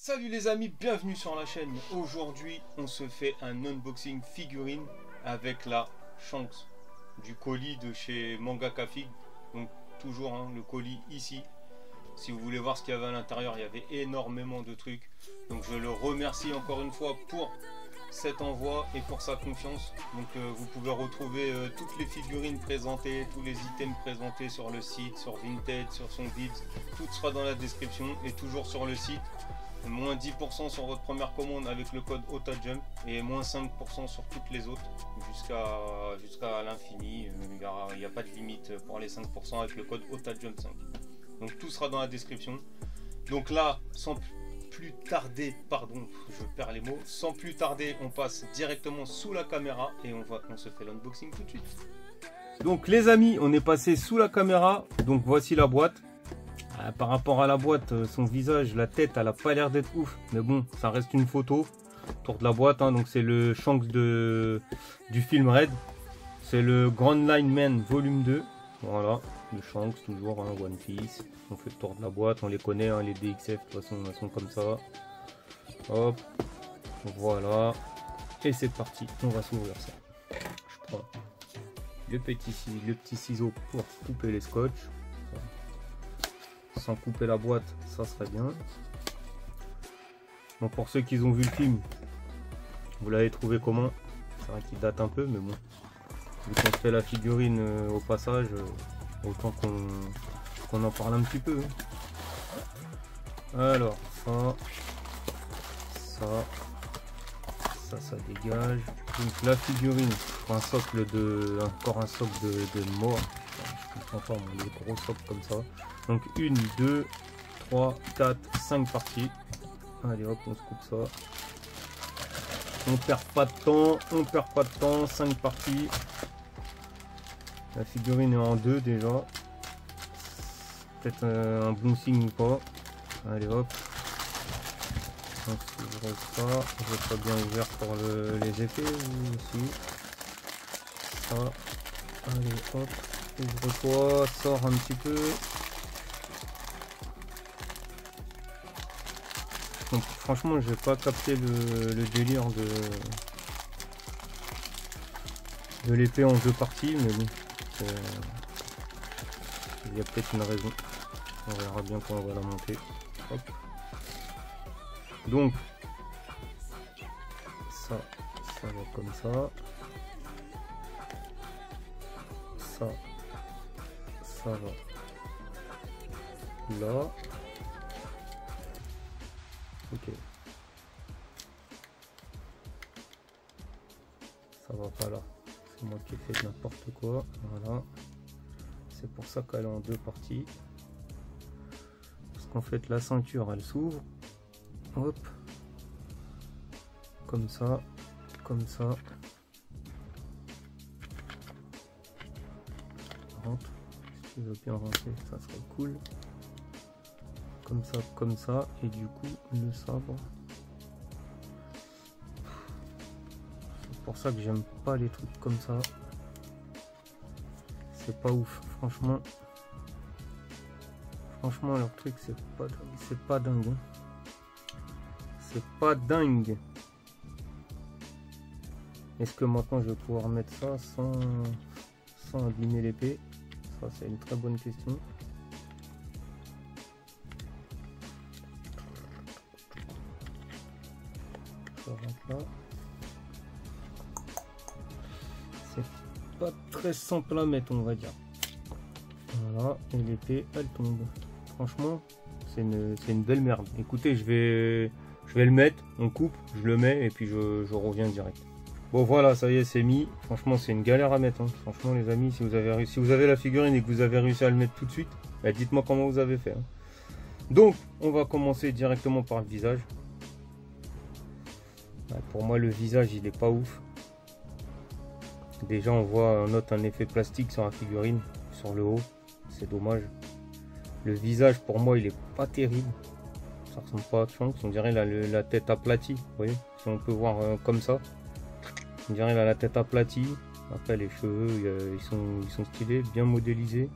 Salut les amis, bienvenue sur la chaîne. Aujourd'hui on se fait un unboxing figurine avec la Shanks du colis de chez Mangaka Fig. Donc toujours le colis ici. Si vous voulez voir ce qu'il y avait à l'intérieur, il y avait énormément de trucs. Donc je le remercie encore une fois pour cet envoi et pour sa confiance. Donc vous pouvez retrouver toutes les figurines présentées, tous les items présentés sur le site, sur Vinted, sur son guide. Tout sera dans la description et toujours sur le site. Moins 10% sur votre première commande avec le code OTAJUMP et moins 5% sur toutes les autres jusqu'à l'infini. Il n'y a pas de limite pour les 5% avec le code OTAJUMP 5. Donc tout sera dans la description. Donc là, sans plus tarder, pardon, je perds les mots, sans plus tarder, on passe directement sous la caméra et on se fait l'unboxing tout de suite. Donc les amis, on est passé sous la caméra. Donc voici la boîte. Par rapport à la boîte, son visage, la tête, elle a pas l'air d'être ouf, mais bon, ça reste une photo autour de la boîte. Donc c'est le Shanks du film Red, c'est le Grand Line Man volume 2. Voilà, le Shanks toujours, One Piece. On fait le tour de la boîte, on les connaît, les DXF de toute façon elles sont comme ça. Hop, voilà, et c'est parti, on va s'ouvrir ça. Je prends le petit ciseau pour couper les scotch. Sans couper la boîte, ça serait bien. Bon, pour ceux qui ont vu le film, vous l'avez trouvé comment? C'est vrai qu'il date un peu, mais bon, vu qu'on fait la figurine au passage, autant qu'on en parle un petit peu. Alors, ça dégage. Donc la figurine, un socle encore un socle de mort. Je comprends pas, les gros socles comme ça. Donc 1, 2, 3, 4, 5 parties. Allez hop, on se coupe ça. On perd pas de temps, 5 parties. La figurine est en 2 déjà. Peut-être un bon signe ou pas. Allez hop. On s'ouvre ça. Je vais pas bien ouvert pour les effets aussi. Ça. Allez hop. Ouvre-toi, sors un petit peu. Donc, franchement, j'ai pas capté le délire de l'épée en 2 parties, mais bon, il y a peut-être une raison. On verra bien quand on va la monter. Hop. Donc, ça va comme ça. Ça va là. Ok. Ça va pas là. C'est moi qui ai fait n'importe quoi. Voilà. C'est pour ça qu'elle est en 2 parties. Parce qu'en fait la ceinture elle s'ouvre. Hop. Comme ça. Comme ça. Rentre. Si tu veux bien rentrer, ça serait cool. Comme ça, et du coup le sabre, c'est pour ça que j'aime pas les trucs comme ça, c'est pas ouf, franchement leur truc c'est pas dingue, c'est pas dingue. Est-ce que maintenant je vais pouvoir mettre ça sans abîmer l'épée? Ça c'est une très bonne question. C'est pas très simple à mettre, on va dire. Voilà, et l'épée elle tombe. Franchement, c'est une belle merde. Écoutez, je vais le mettre, on coupe, je le mets et puis je reviens direct. Bon voilà, ça y est, c'est mis. Franchement, c'est une galère à mettre. Franchement, les amis, si vous avez la figurine et que vous avez réussi à le mettre tout de suite, bah, dites-moi comment vous avez fait. Donc, on va commencer directement par le visage. Pour moi le visage il est pas ouf. Déjà on note un effet plastique sur la figurine, sur le haut, c'est dommage. Le visage pour moi il est pas terrible. Ça ressemble pas à Shanks, on dirait la tête aplatie. Vous voyez, si on peut voir comme ça, on dirait la tête aplatie. Après les cheveux ils sont stylés, bien modélisés.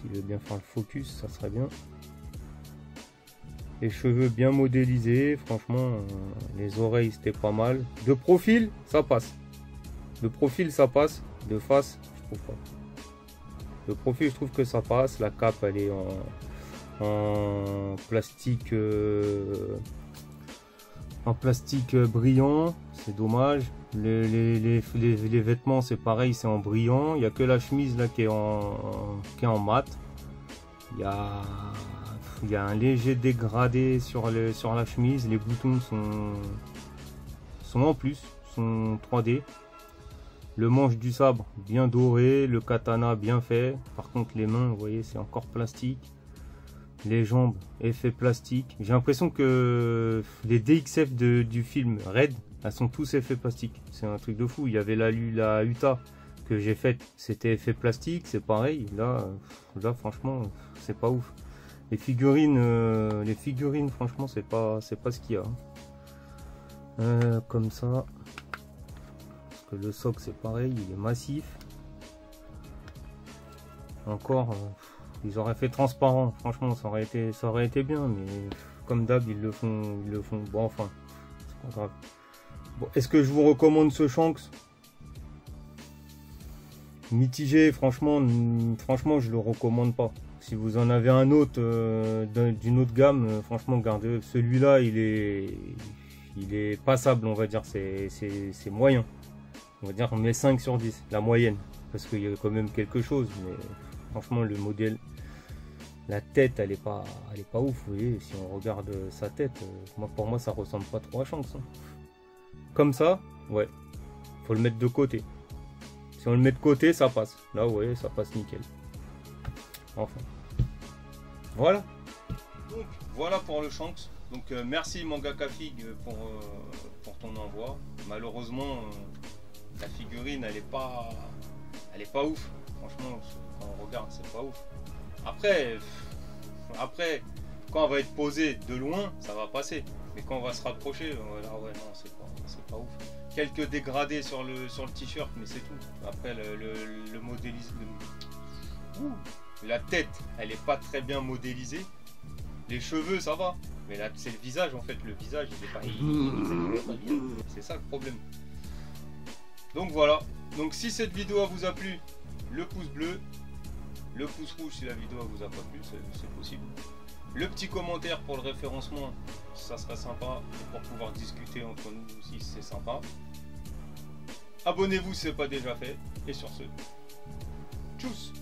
S'il veut bien faire le focus, ça serait bien. Les cheveux bien modélisés, franchement, les oreilles c'était pas mal. De profil, ça passe. De profil, ça passe. De face, je trouve pas. De profil, je trouve que ça passe. La cape, elle est en plastique, brillant. C'est dommage. Les vêtements, c'est pareil, c'est en brillant. Il n'y a que la chemise là qui est en mat. Il y a un léger dégradé sur la chemise. Les boutons sont en plus, sont 3D. Le manche du sabre bien doré, le katana bien fait. Par contre les mains, vous voyez, c'est encore plastique. Les jambes, effet plastique. J'ai l'impression que les DXF du film Red, elles sont tous effets plastique. C'est un truc de fou. Il y avait la Utah que j'ai faite, c'était effet plastique, c'est pareil. Là franchement, c'est pas ouf. Les figurines, franchement, c'est pas ce qu'il y a. Comme ça. Parce que le socle, c'est pareil, il est massif. Encore, ils auraient fait transparent. Franchement, ça aurait été bien, mais comme d'hab, ils le font. Bon, enfin, c'est pas grave. Bon, est-ce que je vous recommande ce Shanks? Mitigé, franchement, je le recommande pas. Si vous en avez un autre d'une autre gamme, franchement, gardez. Celui-là, il est passable, on va dire. C'est moyen. On va dire on met 5 sur 10, la moyenne. Parce qu'il y a quand même quelque chose. Mais franchement, le modèle, la tête, elle est pas ouf. Vous voyez, si on regarde sa tête, pour moi, ça ressemble pas trop à Shanks. Hein. Comme ça, ouais. Faut le mettre de côté. Si on le met de côté, ça passe. Là, ouais, ça passe nickel. Enfin. Voilà. Donc, voilà pour le Shanks. Donc, merci Mangaka Fig pour ton envoi. Malheureusement, la figurine, elle est pas ouf. Franchement, quand on regarde, c'est pas ouf. Après, quand on va être posé de loin, ça va passer. Mais quand on va se rapprocher, là, ouais, non, c'est pas ouf. Quelques dégradés sur le t-shirt, mais c'est tout. Après, le modélisme, la tête, elle est pas très bien modélisée. Les cheveux, ça va. Mais là, c'est le visage, en fait. Le visage, il est pas bien. C'est ça le problème. Donc voilà. Donc si cette vidéo vous a plu, le pouce bleu. Le pouce rouge si la vidéo vous a pas plu, c'est possible. Le petit commentaire pour le référencement, ça serait sympa. Et pour pouvoir discuter entre nous aussi, c'est sympa. Abonnez-vous si ce n'est pas déjà fait. Et sur ce, tchuss!